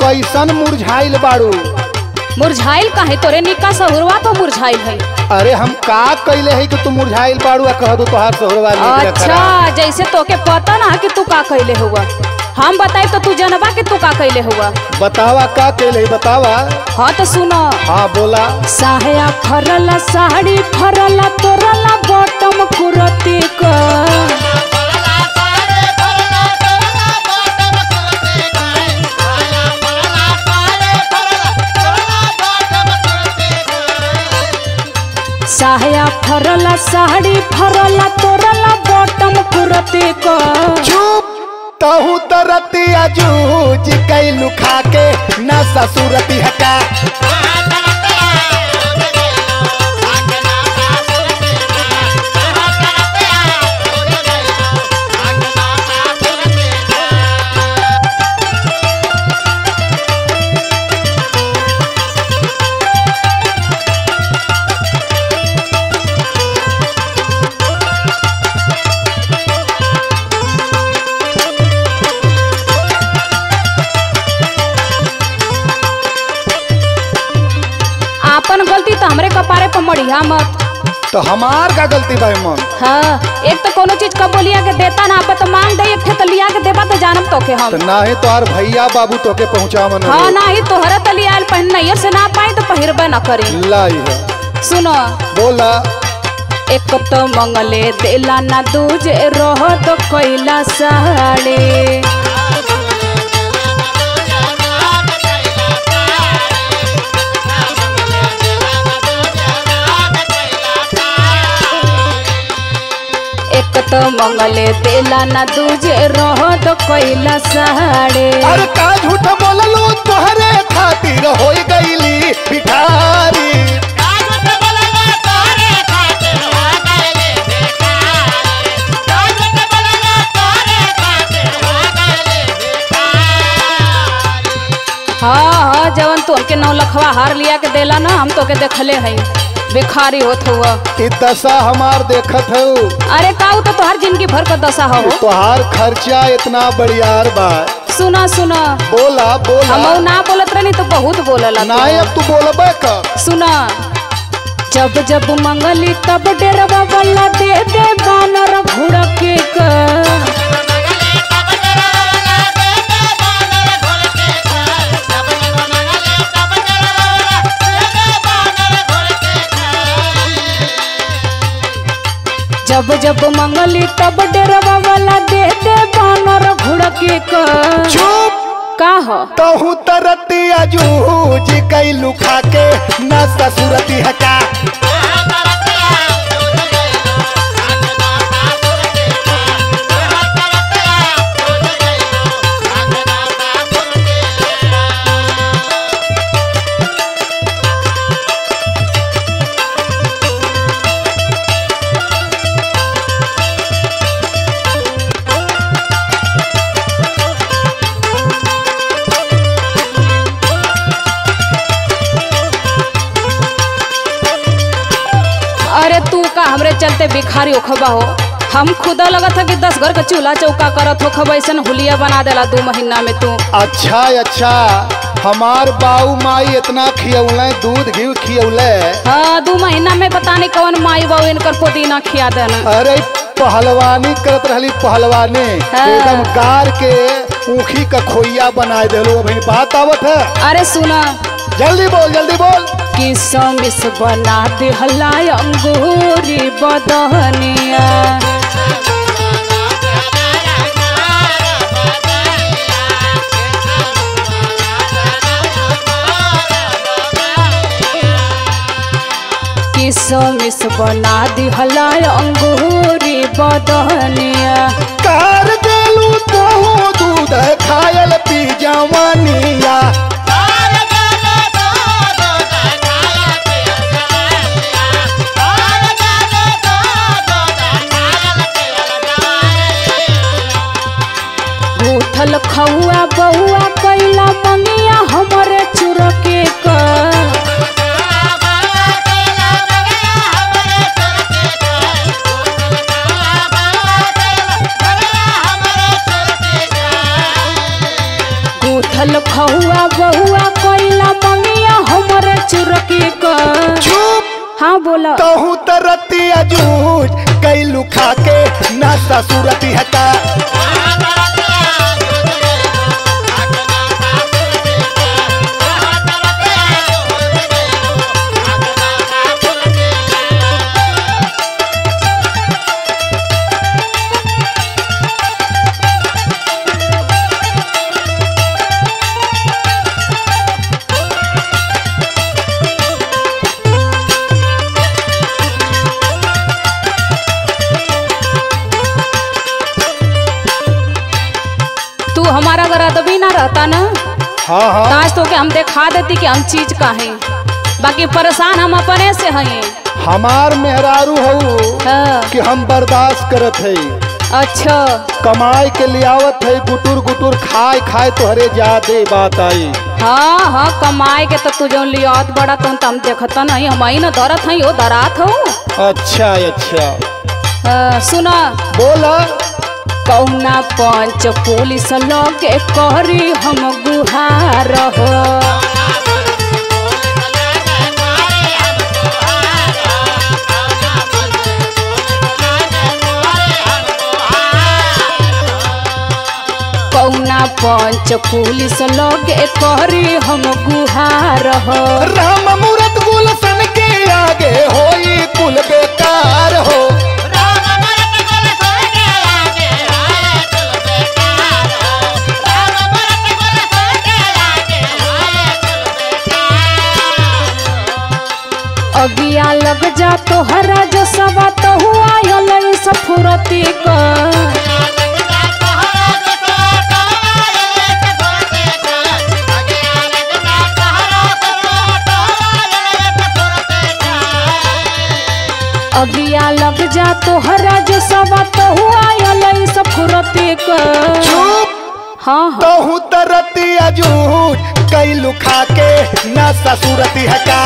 कैसन मुरझाइल बाड़ू? मुरझाइल काहे? तोरे निका सहुरवा पर मुरझाइल है। अरे हम का कैले है कि तू मुरझाइल बाड़ू आ कह दो तोहार सहुरवा? अच्छा, जैसे तोके पता ना कि तू का कैले हुआ, हम बताए तो तू जनबा कि तू का कैले हुआ। बतावा का कैले, बतावा। हाँ तो सुनो। हाँ बोला। साया फरला, साड़ी फरला, तोरला बॉटम कुरती का। साया फरला, साड़ी फरला, तोरला बॉटम कुरती का। चुप, तहु तरतिया जूझ कैलू खा के ना ससुरती हका। गलती तो हमरे कपारे पर मढ़िया मत। तो हमार का गलती भाई मन? हाँ, एक तो कोनो चीज कब बोलिया के देता ना आप तो मांग दे, एक थे तो लिया के देबा तो जानम तो के हम। तो ना ही तोहार भैया बाबू तो के पहुँचा मन। हाँ ना ही तोहरा तो लिया पहन नहीं से ना पाई तो पहिरबे न करी। लाई है। सुनो बोला। एक तो मंगले देला ना दूजे रह तो कैला साड़ी। एक तो मंगले देला ना दूजे रह तो कैला साड़ी। अरे का झूठ बोललो, तोहरे खातिर होई गईली भिखारी। हाँ, जवन तो के 9 लखवा हार लिया के देला ना, हम तो के देखले हैं भिखारी होत हुआ। ई दशा हमार देखत हो। अरे काऊ तो तोहार जिंदगी भर का दशा हो। तोहार खर्चा इतना बढ़ियार बा। सुना सुना। बोला बोला। हम ना बोलत रही तो बहुत बोलला। ना अब तू बोलबे का। सुना, जब जब मंगली तब डेरवा वाला दे दे बानर घुड़के का। जब जब मंगली तब डेरवा वाला दे दे बानर घुड़के का। चुप, का हो? तहु तरतिया जूझ कैलू खा के ना ससुरती हका। अरे तू का हमरे चलते भिखारी ओखबा हो? हम खुदा लगा था कि 10 घर का चूल्हा चौका करत हो खबा, ऐसा हुलिया बना देला 2 महीना में तू। अच्छा अच्छा, हमार बाऊ माई इतना खियौले, दूध घी खियौले। हाँ, 2 महीना में पता नहीं कौन माई बाऊ इनकर पुदीना खिया देना। अरे पहलवानी करत रहली, पहलवानी एकदम गार के ऊखी का खोइया बना देलो। अभी बात आवत है। अरे सुना, जल्दी बोल जल्दी बोल। किसमिस बना दे हलाई अंगूरी बदहनिया। किसमिस बना दे हलाई अंगूरी बदहनिया। कार देलू तो दूध खायल पी जवानिया। उठल खौआ बउआ कैला मंगिया हमरे चुरके का। उठल खौआ हाँ बोला। तहू तरती अजूज कैलू खा के ना ससुरती हका। हमारा अगर अदबी ना रहता ना, हाँ हाँ, ताज तो के हम दिखा देती कि हम चीज का है। बाकी परेशान हम अपने से हैं। हमार मेहरारू हो हाँ। कि हम बर्दाश्त करत है। अच्छा कमाई के लियावत है, गुटुर गुटुर खाए खाए तोहरे ज्यादा बात आई। हाँ हाँ, कमाए के तो तू जो लियात बड़ा तो हम देखता नहीं, हम ही ना धरत हैं, वो धरात हो। अच्छा अच्छा, सुना बोला। कौना पंच पुलिस लगे करी हम गुहार हो। कौना पंच पुलिस लगे करी हम गुहार हो। राम मूरत गुलशन के आगे होई कुल बेकार हो। अगिया लग जा तोहरा जो सवा तो हुआ सफुरती का। अगिया लग जा तोहरा जो सवा तो हुआ सफुरती का। हाँ हाँ, तहू तरती अजूज कैलू खा के ना ससुरती हका।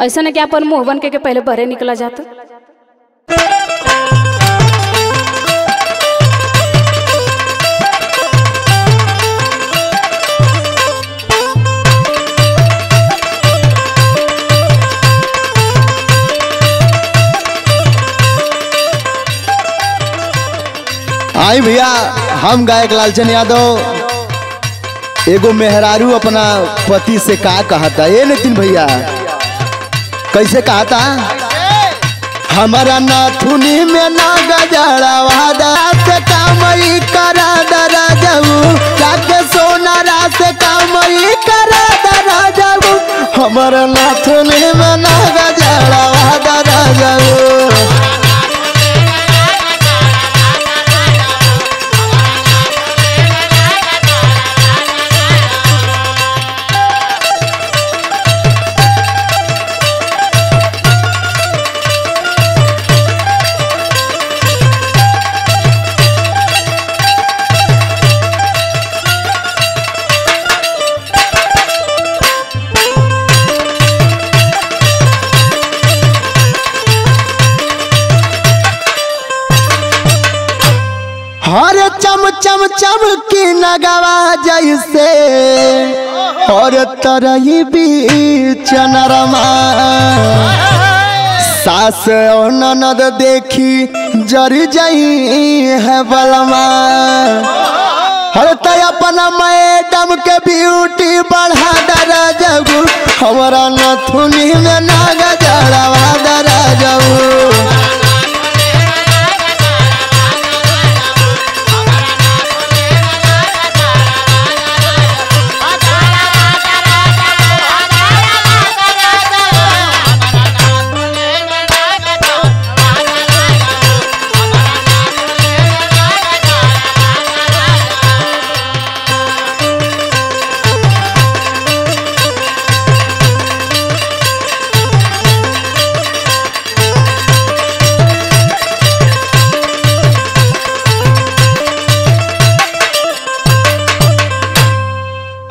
ऐसा न क्या अपन मुंह बन के पहले बहरे निकला जाता। आई भैया, हम गायक लालचंद यादव एगो मेहरारू अपना पति से का कहता, ये नितिन भैया कैसे कहता। हमारा नाथुनी में ना गजड़ा वादा से कामई करा दरा जाऊ, जाके सोना रात से कामई करा दरा जाऊ। हमारा नाथुनी में ना गजड़ा वादा दरा जाऊ। हर चम चम चम की नगवा जैसे और तरही बीच नरमा। सास और ननद देखी जर जाई है बलमा। हर तय अपना मैडम के ब्यूटी बढ़ा दरा जाऊ। हमारा नथुनी में नाग जड़वा दरा जाऊ।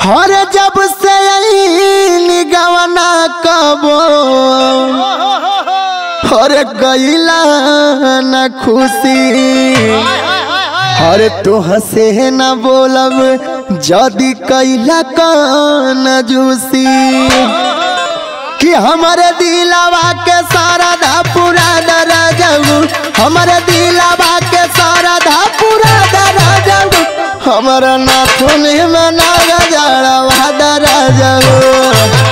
हर जब से निगवना कबो हर गईला न खुशी हर तो हसे न बोलब जदी कैला कान जूसी कि हमारे दिलावा के सारा धा पूरा दरा जाऊ हमारे दिलावा के सारा धा पूरा दरा जाऊ हमारा नाथुन में नागा जाड़ा दरा जाऊ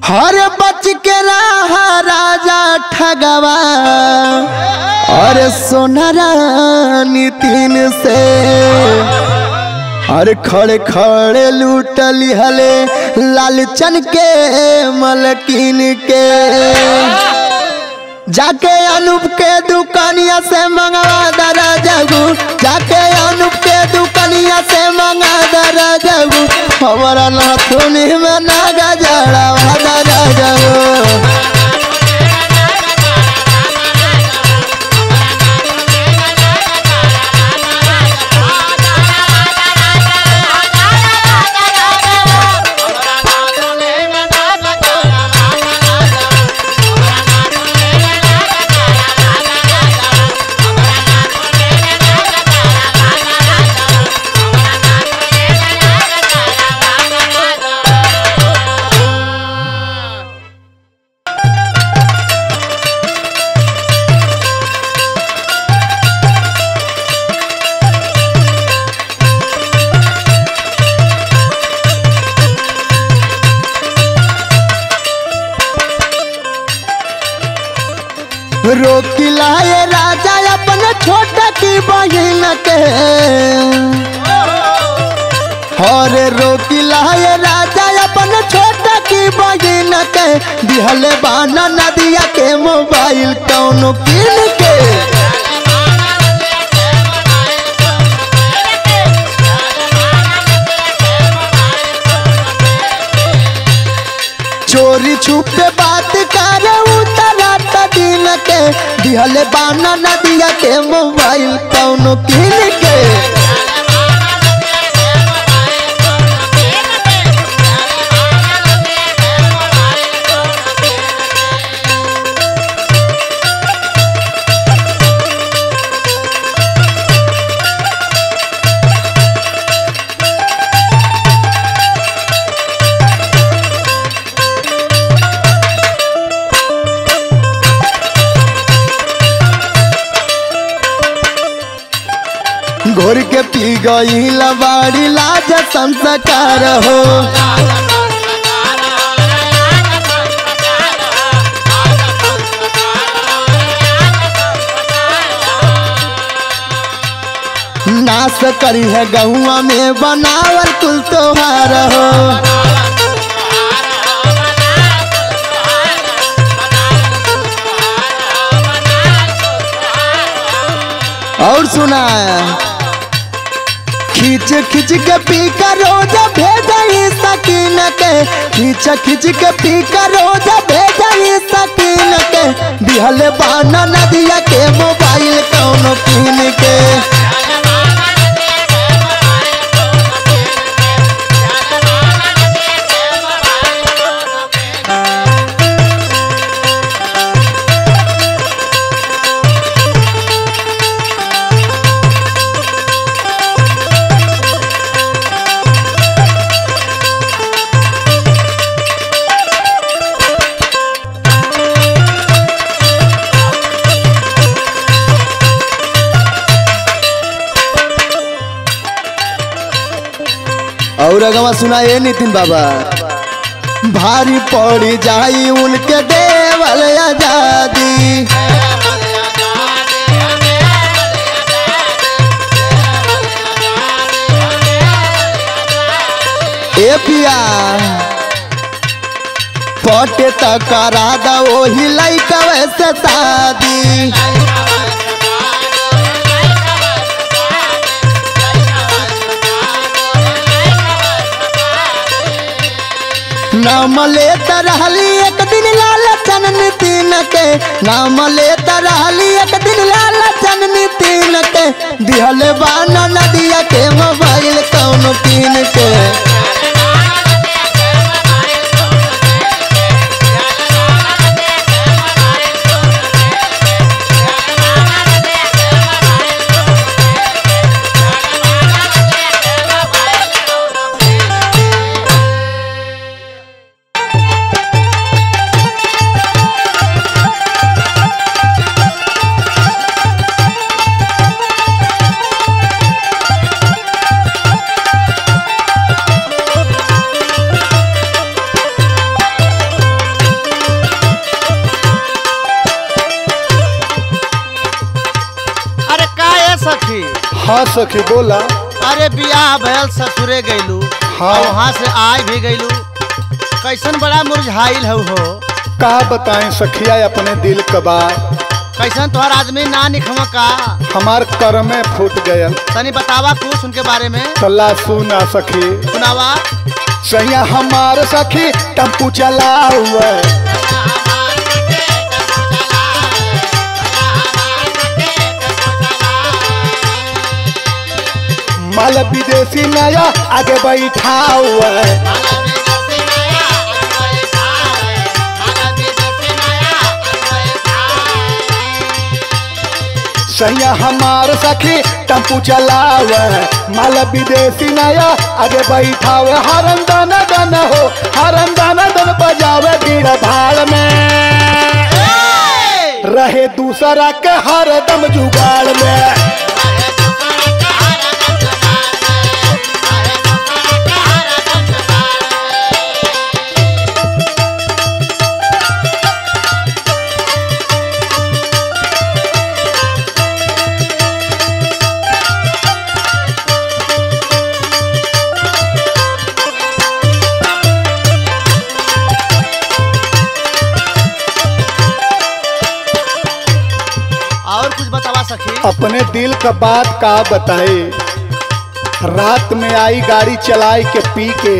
हर बच के रहा राजा ठगवा और सोनारा नितिन से हर खड़े खड़े लूटली हले लालचन के मलकिन के जाके अनूप के दुकानिया से मंगवा दरा जागू जाके अनूप के दुकानिया से मंगा दरा जागू हमारा नाथुनी में नागा जड़ा दरा जागू रोकी लाए राजा अपने छोटा की बहिन के और रोकी लाए राजा अपने छोटा की बहिन के दिहले बाना नदिया के मोबाइल कौनो किन के चोरी छुपे बात करे उतरा दिन के दिहले बाना नदिया के मोबाइल कौनो किन के घोर के पी गई लबाड़ी लाज संस्कार हो नाश करी है गहुआ में बनावल कुल त्योहार हो और सुना खींच खींच के पी कर रोजा भेजाई सकीन के खींच खींच के पी कर रोजा भेजाई सकीन के दिहले बाना नदिया के मोबाइल कौनो किन के और अगवा सुना ये नितिन बाबा भारी पड़ी जाई उनके देवल आजादी ए पिया पटे त करा दा ओही लइका से शादी नाम लेता रहली एक दिन लाल चननी तीन के नाम लेता रहली एक दिन लाल चननी तीन के दिहले बाना नदिया के मोबाइल कौन पीन के हाँ सखी बोला। अरे बियाह भयल ससुरे गईलू हाँ वहाँ से आय भी गईलू कैसन बड़ा मुरझाइल हो का बताएं सखिया अपने दिल का बात कैसन तुहार आदमी ना निखम का हमार कर में फूट गया तनी बतावा कुछ उनके बारे में सल्ला सुना सखी सुनावा सैया हमार सखी टेम्पू चला हुआ माल विदेशी नया आगे बैठा हुआ सैया हमार सखी टेम्पू चला हुआ माल विदेशी नया आगे बैठा हुआ हरन दाना दाना हो हरन दाना दाना बजावे भीड़ भाड़ में रहे दूसरा के हरदम जुगाड़ में अपने दिल का बात का बताए रात में आई गाड़ी चलाई के पी के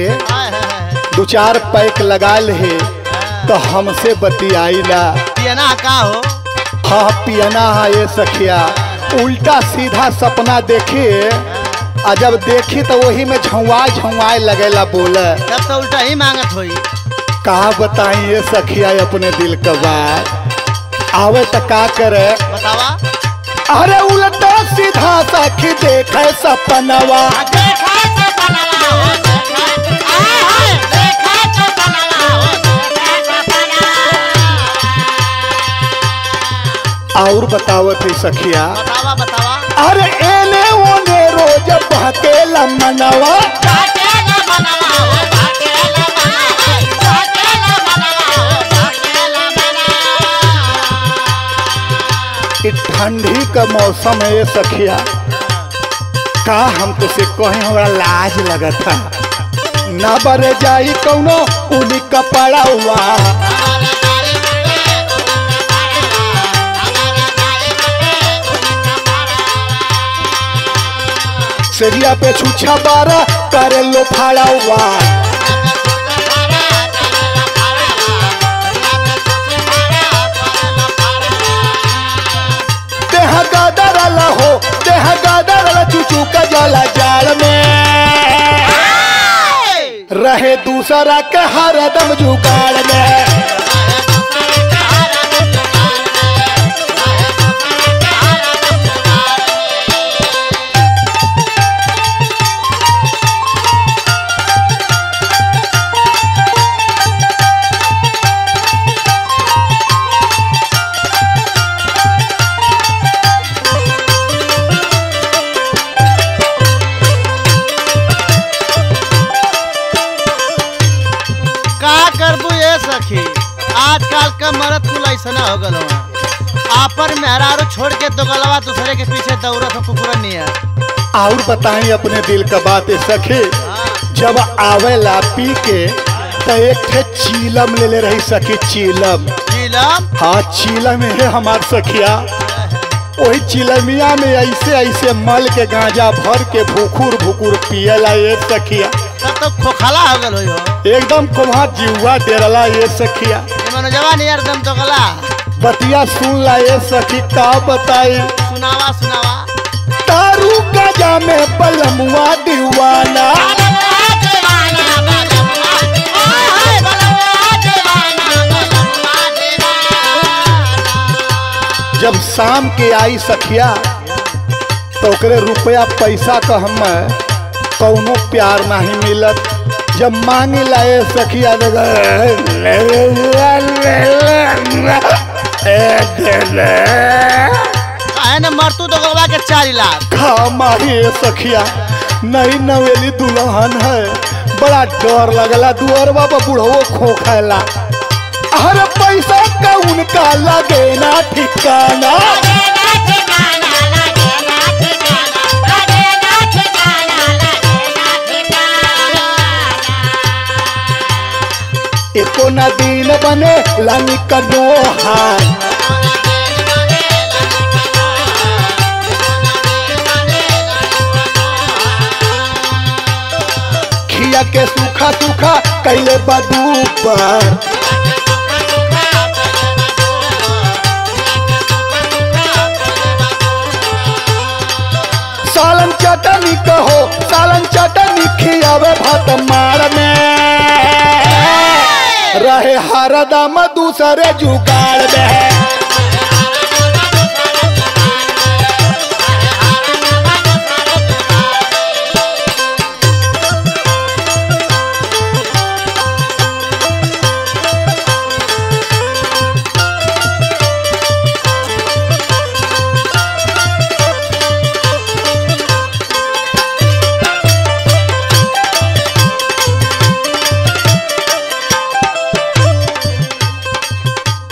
दो चार पैक लगा ले तो हमसे बतियाई ला पियना का हो हाँ पियना है ये सखिया उल्टा सीधा सपना देखे आ जब देखी तो वही में झुआए लगेला बोले तब तो उल्टा ही मांगत होई कहा बताई ये सखिया अपने दिल का बात आवे तो का करे बतावा अरे उल्टा सीधा सखी देखे सपनवा और बतावत है सखिया बतावा बतावा अरे एने ओने रोज बहकेला मनवा ठंडी का मौसम है ये सखिया का हम तो से कहीं हमरा लाज लगत था ना बरे जाई कौनो उनी कपड़ा हुआ सेरिया पे छुछा बारा करे लो फाड़ा हुआ चूचू का जाला जाल में रहे दूसरा के हरदम जुगाड़ में आजकल का मरद कुल ऐसा हो गल आपन मेहरारू छोड़ के तो गलवा दूसरे के पीछे दौड़त हो कुकुरन नहीं है और बताएं अपने दिल का बात सखी जब आवेला पी के तो एक ठे चीलम ले रही सखी, चीलम। नीलम हाँ चीलम है हमार सखिया। वही चिलमिया में ऐसे ऐसे मल के गांजा भर के भूखुर भूखुर पियला ये सखिया। तब तो खोखला हो गल हो। एकदम कुम्हा जीवा डेरला ये सखिया। मनोजवा नियर दम तो गला। बतिया सुन ला ये सखी का बताई। सुनावा सुनावा। दारू गाजा में बलमुआ दीवाना, जब शाम के आई सखिया तो ओकरे रुपया पैसा का हम कौनो प्यार नहीं मिलत। जब मांगे लाए सखिया न मरतू तो गलवा के 4 लाख खा माही सखिया। नई नवेली दुल्हन है, बड़ा डर लगला। दुअरवा पर बुढ़ो खोखला। हर पैसा का उनका लगे ना ठिकाना। एको न दिन बने लानी कनोहा, खिया के सूखा सूखा कैले बदू पर। सालन चटनी कहो, सालन चटनी खियावे भात मार में रहे हरदम दूसरे जुगाड़ में।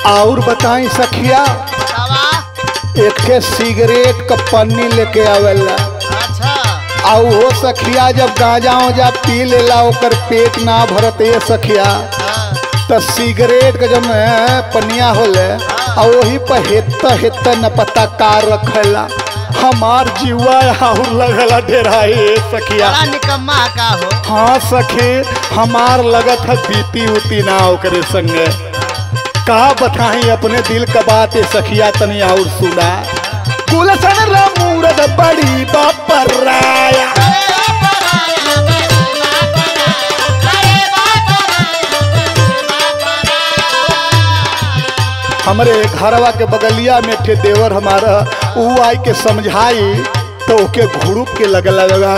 और बताई सखिया, एक के सिगरेट का पन्नी लेके आवेला। अच्छा। और वो सखिया जब गांजा उजा पी लेला ओकर पेट ना भरत ये सखिया, तो सिगरेट का जब पनिया होले और वही पर हेत न पता कार रखेला। हमार जीवा और लगला ढेराई सखिया। बड़ा निकम्मा का हो। हाँ सखी, हमार लगत है बीती उती ना ओकरे संगे। कहा बताई अपने दिल का बात सखिया तनी और सुना। गुलशन रामूरद बड़ी बापराया, हमरे घरवा के बगलिया में ठे देवर हमारा ऊ आई के समझाई तो ओके घुड़ुक के लगला लगा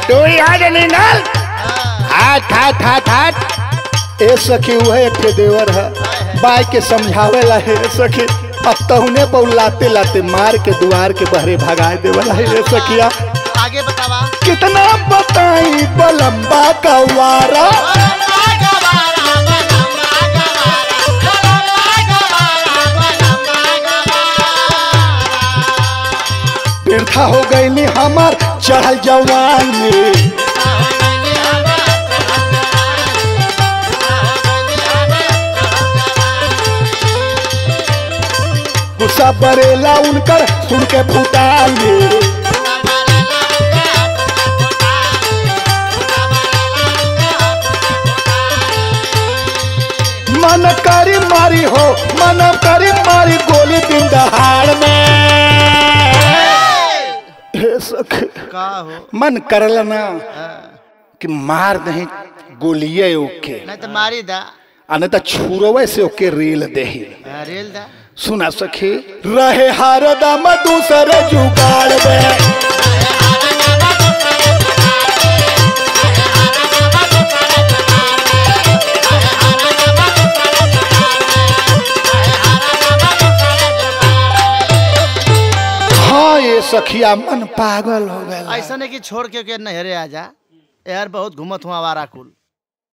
तो याद नहीं ना ठाट ए सखी वह एक देवर है बाई के समझावे ला है सखी। अब तहुने पर लाते लाते मार के द्वार के बहरे भगाए देवला है सखिया। आगे बतावा। कितना बताई बलम्बा का वारा, बिरथा हो गई हमार चढ़ल जवानी। गुस्सा बरेला उनकर सुन के फुटाली, मन करी मारी हो, मन करी मारी गोली दिन दहाड़ में। हे सख का हो। मन करला ना कि मार दही गोलिये ओके, नहीं तो मारी दा। अने तो छुरवे से ओके रेल देही। रेल दा। सुना सखी, रहे हरदम दूसरे जुगाड़ में। हाँ ये सखिया मन पागल हो गया। ऐसा नहीं कि छोड़ के नहरे आ जा। यार बहुत घूमत हुआ आवारा कुल।